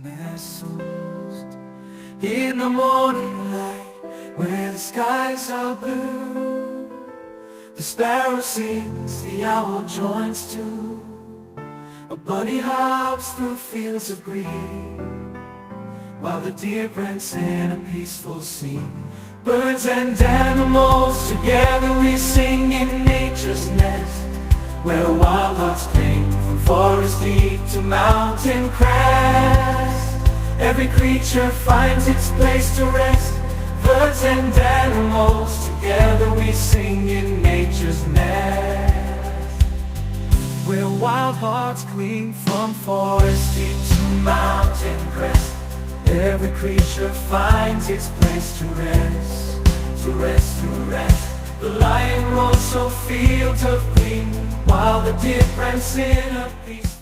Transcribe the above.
nestles in the morning light, where the skies are blue. The sparrow sings, the owl joins too. A bunny hops through fields of green, while the deer prints in a peaceful scene. Birds and animals together we sing in nature's nest, where wild hearts cling from forest deep to mountain crest. Every creature finds its place to rest. Birds and animals together we sing in nature's nest, where wild hearts cling from forest deep to mountain crest. Every creature finds its place to rest, to rest, to rest. The lion roars so fields of green, while the deer prance in a peace.